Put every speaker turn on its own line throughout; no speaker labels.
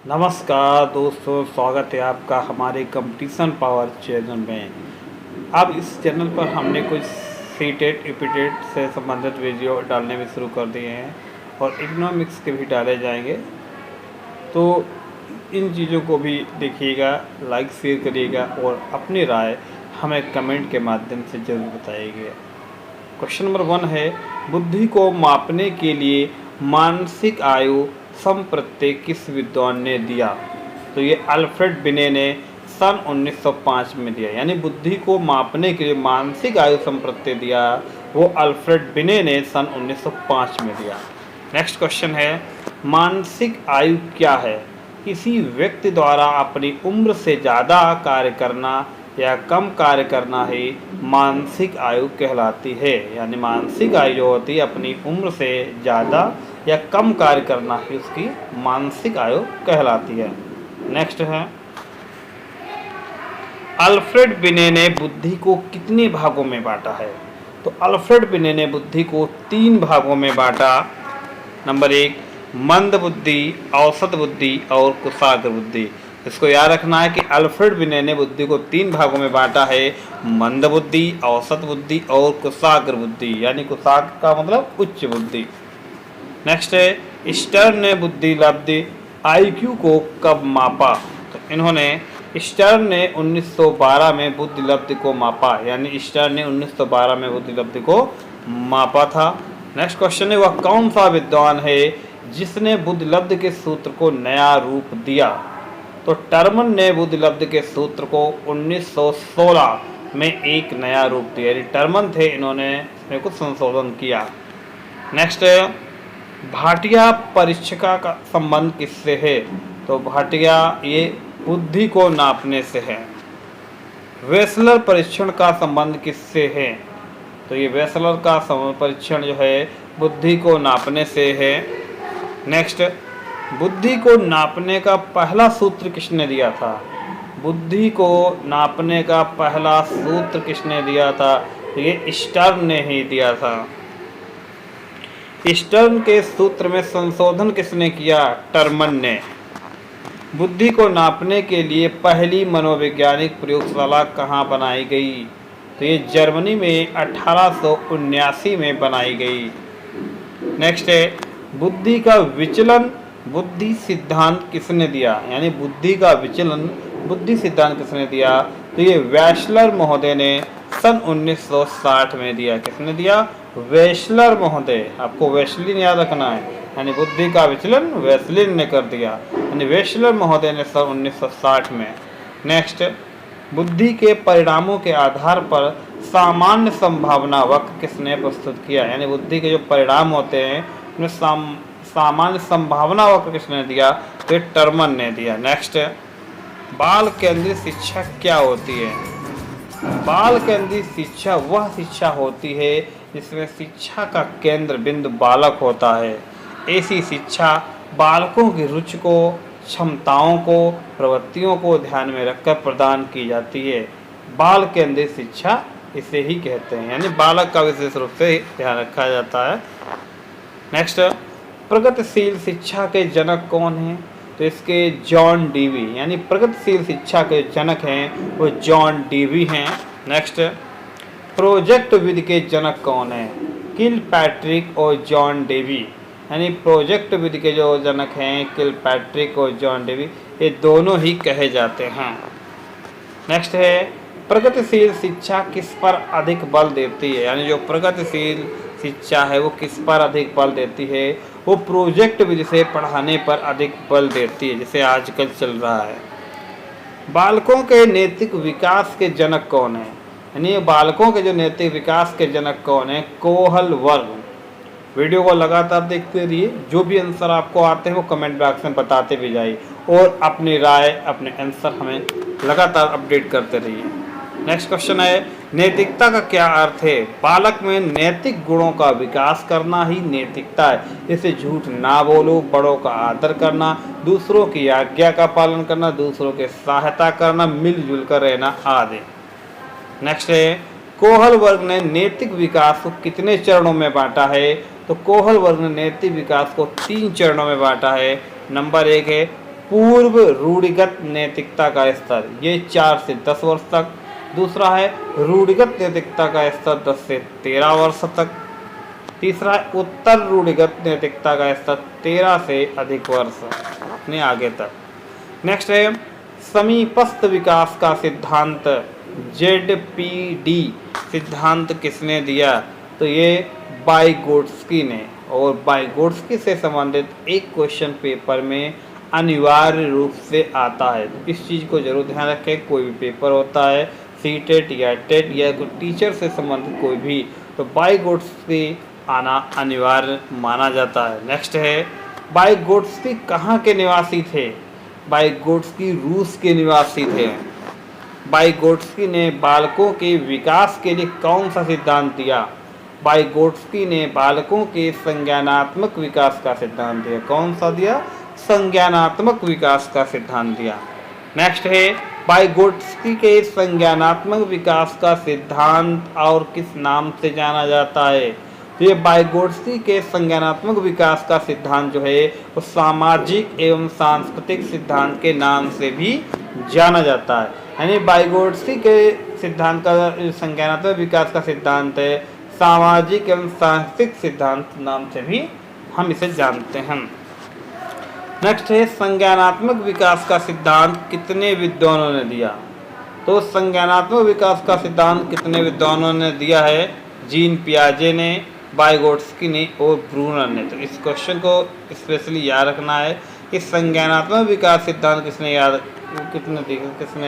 नमस्कार दोस्तों, स्वागत है आपका हमारे कंपटीशन पावर चैनल में। अब इस चैनल पर हमने कुछ सीटेट यूपीटेट से संबंधित वीडियो डालने भी शुरू कर दिए हैं और इकोनॉमिक्स के भी डाले जाएंगे। तो इन चीज़ों को भी देखिएगा, लाइक शेयर करिएगा और अपनी राय हमें कमेंट के माध्यम से ज़रूर बताइएगा। क्वेश्चन नंबर 1 है, बुद्धि को मापने के लिए मानसिक आयु संप्रत्यय किस विद्वान ने दिया? तो ये अल्फ्रेड बिने ने सन 1905 में दिया। यानी बुद्धि को मापने के लिए मानसिक आयु संप्रत्यय दिया, वो अल्फ्रेड बिने ने सन 1905 में दिया। नेक्स्ट क्वेश्चन है, मानसिक आयु क्या है? किसी व्यक्ति द्वारा अपनी उम्र से ज़्यादा कार्य करना या कम कार्य करना ही मानसिक आयु कहलाती है। यानी मानसिक आयु जो होती है अपनी उम्र से ज़्यादा या कम कार्य करना ही उसकी मानसिक आयु कहलाती है। नेक्स्ट है, अल्फ्रेड बिने ने बुद्धि को कितने भागों में बांटा है? तो अल्फ्रेड बिने ने बुद्धि को 3 भागों में बांटा। नंबर 1, मंद बुद्धि, औसत बुद्धि और कुशाग्र बुद्धि। इसको याद रखना है कि अल्फ्रेड बिने ने बुद्धि को 3 भागों में बांटा है, मंद बुद्धि, औसत बुद्धि और कुशाग्र बुद्धि। यानी कुशाग्र का मतलब उच्च बुद्धि। नेक्स्ट है, स्टर्न ने बुद्धि लब्धि आईक्यू को कब मापा? तो इन्होंने स्टर्न ने 1912 में बुद्धि लब्धि को मापा। यानी स्टर्न ने 1912 में बुद्धि लब्धि को मापा था। नेक्स्ट क्वेश्चन है, वह कौन सा विद्वान है जिसने बुद्धि लब्धि के सूत्र को नया रूप दिया? तो टर्मन ने बुद्धि लब्धि के सूत्र को 1916 में एक नया रूप दिया। यानी टर्मन थे, इन्होंने इसमें कुछ संशोधन किया। नेक्स्ट है, भाटिया परीक्षिका का संबंध किससे है? तो भाटिया ये बुद्धि को नापने से है। वेसलर परीक्षण का संबंध किससे है? तो ये वेसलर का परीक्षण जो है बुद्धि को नापने से है। नेक्स्ट, बुद्धि को नापने का पहला सूत्र किसने दिया था? बुद्धि को नापने का पहला सूत्र किसने दिया था? ये स्टर्न ने ही दिया था। स्टर्न के सूत्र में संशोधन किसने किया? टर्मन ने। बुद्धि को नापने के लिए पहली मनोवैज्ञानिक प्रयोगशाला कहाँ बनाई गई? तो ये जर्मनी में 1879 में बनाई गई। नेक्स्ट है, बुद्धि का विचलन बुद्धि सिद्धांत किसने दिया? यानी बुद्धि का विचलन बुद्धि सिद्धांत किसने दिया? तो ये वेशलर महोदय ने सन 1960 में दिया। किसने दिया? वेशलर महोदय। आपको वेशलिन याद रखना है। यानी बुद्धि का विचलन वेशलिन ने कर दिया। यानी वेशलर महोदय ने सन 1960 में। नेक्स्ट, बुद्धि के परिणामों के आधार पर सामान्य संभावना वक्र किसने प्रस्तुत किया? यानी बुद्धि के जो परिणाम होते हैं उनमें सामान्य संभावना वक्र किसने दिया? तो टर्मन ने दिया। नेक्स्ट, बाल केंद्रित शिक्षा क्या होती है? बाल केंद्रित शिक्षा वह शिक्षा होती है जिसमें शिक्षा का केंद्र बिंदु बालक होता है। ऐसी शिक्षा बालकों की रुचि को, क्षमताओं को, प्रवृत्तियों को ध्यान में रखकर प्रदान की जाती है। बाल केंद्रित शिक्षा इसे ही कहते हैं। यानी बालक का विशेष रूप से ध्यान रखा जाता है। नेक्स्ट, प्रगतिशील शिक्षा के जनक कौन हैं? तो इसके जॉन डीवी। यानी प्रगतिशील शिक्षा के जनक हैं वो जॉन डीवी हैं। नेक्स्ट, प्रोजेक्ट विधि के जनक कौन हैं? किलपैट्रिक और जॉन डीवी। यानी प्रोजेक्ट विधि के जो जनक हैं किलपैट्रिक और जॉन डीवी, ये दोनों ही कहे जाते हैं। नेक्स्ट है, प्रगतिशील शिक्षा किस पर अधिक बल देती है? यानी जो प्रगतिशील शिक्षा है वो किस पर अधिक बल देती है? वो प्रोजेक्ट विधि से पढ़ाने पर अधिक बल देती है, जैसे आजकल चल रहा है। बालकों के नैतिक विकास के जनक कौन है? यानी बालकों के जो नैतिक विकास के जनक कौन है? कोहल वर्ग। वीडियो को लगातार देखते रहिए, जो भी आंसर आपको आते हैं वो कमेंट बॉक्स में बताते भी जाइए और अपनी राय, अपने आंसर हमें लगातार अपडेट करते रहिए। नेक्स्ट क्वेश्चन है, नैतिकता का क्या अर्थ है? बालक में नैतिक गुणों का विकास करना ही नैतिकता है। जैसे झूठ ना बोलो, बड़ों का आदर करना, दूसरों की आज्ञा का पालन करना, दूसरों के सहायता करना, मिलजुल कर रहना आदि। नेक्स्ट है, कोहल वर्ग ने नैतिक विकास को कितने चरणों में बांटा है? तो कोहल वर्ग ने नैतिक विकास को 3 चरणों में बांटा है। नंबर 1 है पूर्व रूढ़िगत नैतिकता का स्तर, ये 4 से 10 वर्ष तक। दूसरा है रूढ़िगत नैतिकता का स्तर 10 से 13 वर्ष तक। तीसरा है उत्तर रूढ़िगत नैतिकता का स्तर 13 से अधिक वर्ष अपने आगे तक। नेक्स्ट है समीपस्थ विकास का सिद्धांत, ZPD सिद्धांत किसने दिया? तो ये वाइगोट्स्की ने। और वाइगोट्स्की से संबंधित एक क्वेश्चन पेपर में अनिवार्य रूप से आता है, तो इस चीज़ को जरूर ध्यान रखें। कोई भी पेपर होता है सीटेट या टेट या कोई टीचर से संबंधित कोई भी, तो वाइगोट्स्की आना अनिवार्य माना जाता है। नेक्स्ट है वाइगोट्स्की कहाँ के निवासी थे? वाइगोट्स्की रूस के निवासी थे। वाइगोट्स्की ने बालकों के विकास के लिए कौन सा सिद्धांत दिया? वाइगोट्स्की ने बालकों के संज्ञानात्मक विकास का सिद्धांत दिया। कौन सा दिया? संज्ञानात्मक विकास का सिद्धांत दिया। नेक्स्ट है वाइगोट्स्की के संज्ञानात्मक विकास का सिद्धांत और किस नाम से जाना जाता है? तो ये वाइगोट्स्की के संज्ञानात्मक विकास का सिद्धांत जो है वो सामाजिक एवं सांस्कृतिक सिद्धांत के नाम से भी जाना जाता है। यानी वाइगोट्स्की के सिद्धांत का संज्ञानात्मक विकास का सिद्धांत है सामाजिक एवं सांस्कृतिक सिद्धांत नाम से भी हम इसे जानते हैं। नेक्स्ट है संज्ञानात्मक विकास का सिद्धांत कितने विद्वानों ने दिया? तो संज्ञानात्मक विकास का सिद्धांत कितने विद्वानों ने दिया है? जीन पियाजे ने, वाइगोट्स्की ने और ब्रूनर ने। तो इस क्वेश्चन को स्पेशली याद रखना है कि संज्ञानात्मक विकास सिद्धांत किसने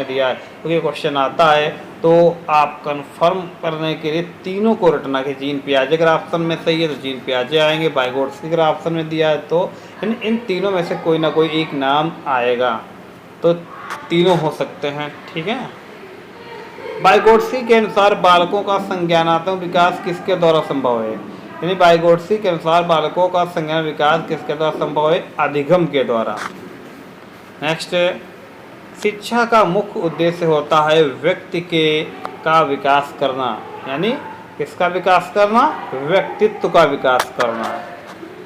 दिया है, क्योंकि क्वेश्चन आता है तो आप कंफर्म करने के लिए तीनों को रटना कि जीन पियाजे अगर ऑप्शन में सही है तो जीन पियाजे आएंगे, वाइगोट्स्की अगर ऑप्शन में दिया है तो इन तीनों में से कोई ना कोई एक नाम आएगा, तो तीनों हो सकते हैं। ठीक है। वाइगोट्स्की के अनुसार बालकों का संज्ञानात्मक विकास किसके द्वारा संभव है? यानी वाइगोट्स्की के अनुसार बालकों का संज्ञान विकास किसके द्वारा संभव है? अधिगम के द्वारा। नेक्स्ट, शिक्षा का मुख्य उद्देश्य होता है व्यक्ति का विकास करना। यानी किसका विकास करना? व्यक्तित्व का विकास करना।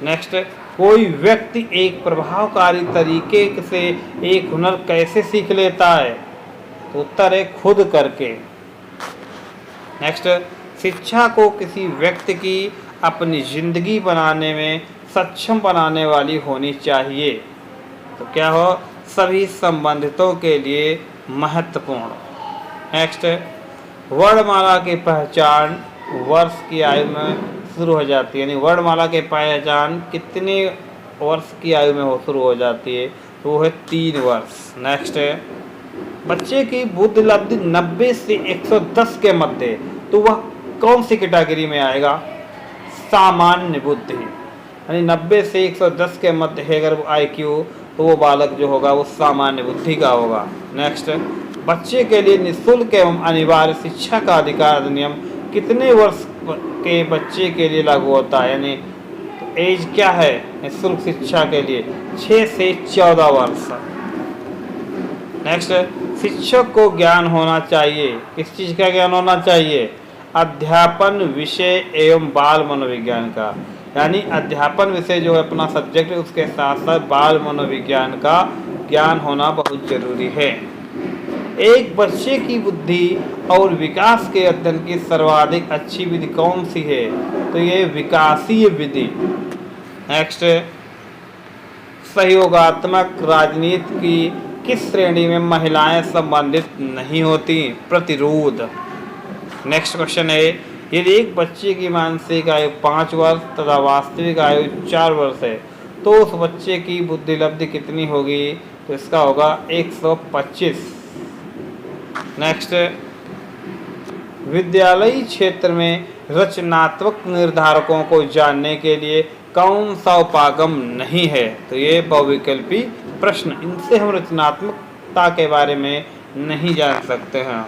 नेक्स्ट, कोई व्यक्ति एक प्रभावकारी तरीके से एक हुनर कैसे सीख लेता है? तो उत्तर है खुद करके। नेक्स्ट, शिक्षा को किसी व्यक्ति की अपनी जिंदगी बनाने में सक्षम बनाने वाली होनी चाहिए। तो क्या हो? सभी संबंधितों के लिए महत्वपूर्ण। नेक्स्ट, वर्णमाला की पहचान वर्ष की आयु में शुरू हो जाती है। यानी वर्णमाला की पहचान कितने वर्ष की आयु में शुरू हो जाती है? तो वो है 3 वर्ष। नेक्स्ट है बच्चे की बुद्धि लब्धि 90 से 110 के मध्य, तो वह कौन सी कैटेगरी में आएगा? सामान्य बुद्धि। यानी 90 से 110 के मध्य है अगर IQ, तो वो बालक जो होगा वो सामान्य बुद्धि का होगा। नेक्स्ट, बच्चे के लिए निःशुल्क एवं अनिवार्य शिक्षा का अधिकार अधिनियम कितने वर्ष के बच्चे के लिए लागू होता है? यानी एज क्या है निःशुल्क शिक्षा के लिए? 6 से 14 वर्ष। नेक्स्ट, शिक्षक को ज्ञान होना चाहिए। किस चीज़ का ज्ञान होना चाहिए? अध्यापन विषय एवं बाल मनोविज्ञान का। यानी अध्यापन विषय जो है अपना सब्जेक्ट है, उसके साथ साथ बाल मनोविज्ञान का ज्ञान होना बहुत जरूरी है। एक बच्चे की बुद्धि और विकास के अध्ययन की सर्वाधिक अच्छी विधि कौन सी है? तो ये विकासीय विधि। नेक्स्ट, सहयोगात्मक राजनीति की किस श्रेणी में महिलाएं संबंधित नहीं होती? प्रतिरोध। नेक्स्ट क्वेश्चन है यदि एक बच्चे की मानसिक आयु 5 वर्ष तथा वास्तविक आयु 4 वर्ष है तो उस बच्चे की बुद्धि लब्धि कितनी होगी? तो इसका होगा 125। नेक्स्ट, विद्यालयी क्षेत्र में रचनात्मक निर्धारकों को जानने के लिए कौन सा उपागम नहीं है? तो ये बहुविकल्पी प्रश्न, इनसे हम रचनात्मकता के बारे में नहीं जान सकते हैं।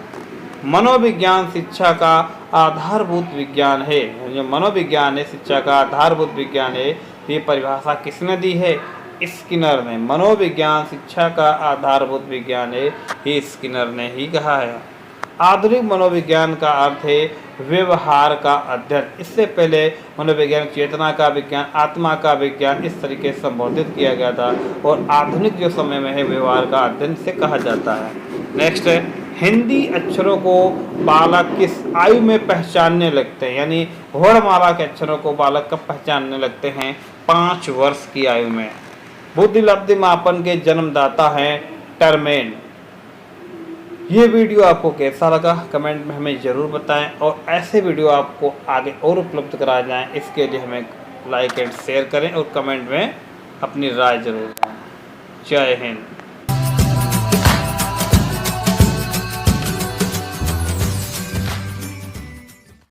मनोविज्ञान शिक्षा का आधारभूत विज्ञान है। जो मनोविज्ञान है शिक्षा का आधारभूत विज्ञान है, ये परिभाषा किसने दी है? स्किनर ने। मनोविज्ञान शिक्षा का आधारभूत विज्ञान है, ये स्किनर ने ही कहा है। आधुनिक मनोविज्ञान का अर्थ है व्यवहार का अध्ययन। इससे पहले मनोविज्ञान चेतना का विज्ञान, आत्मा का विज्ञान इस तरीके से संबोधित किया गया था, और आधुनिक जो समय में है व्यवहार का अध्ययन से कहा जाता है। नेक्स्ट है, हिंदी अक्षरों को बालक किस आयु में पहचानने लगते हैं, यानी वर्णमाला के अक्षरों को बालक कब पहचानने लगते हैं? 5 वर्ष की आयु में। बुद्धि लब्धि मापन के जन्मदाता हैं टरमैन। ये वीडियो आपको कैसा लगा कमेंट में हमें ज़रूर बताएं, और ऐसे वीडियो आपको आगे और उपलब्ध कराए जाएं इसके लिए हमें लाइक एंड शेयर करें और कमेंट में अपनी राय जरूर दें। जय हिंद।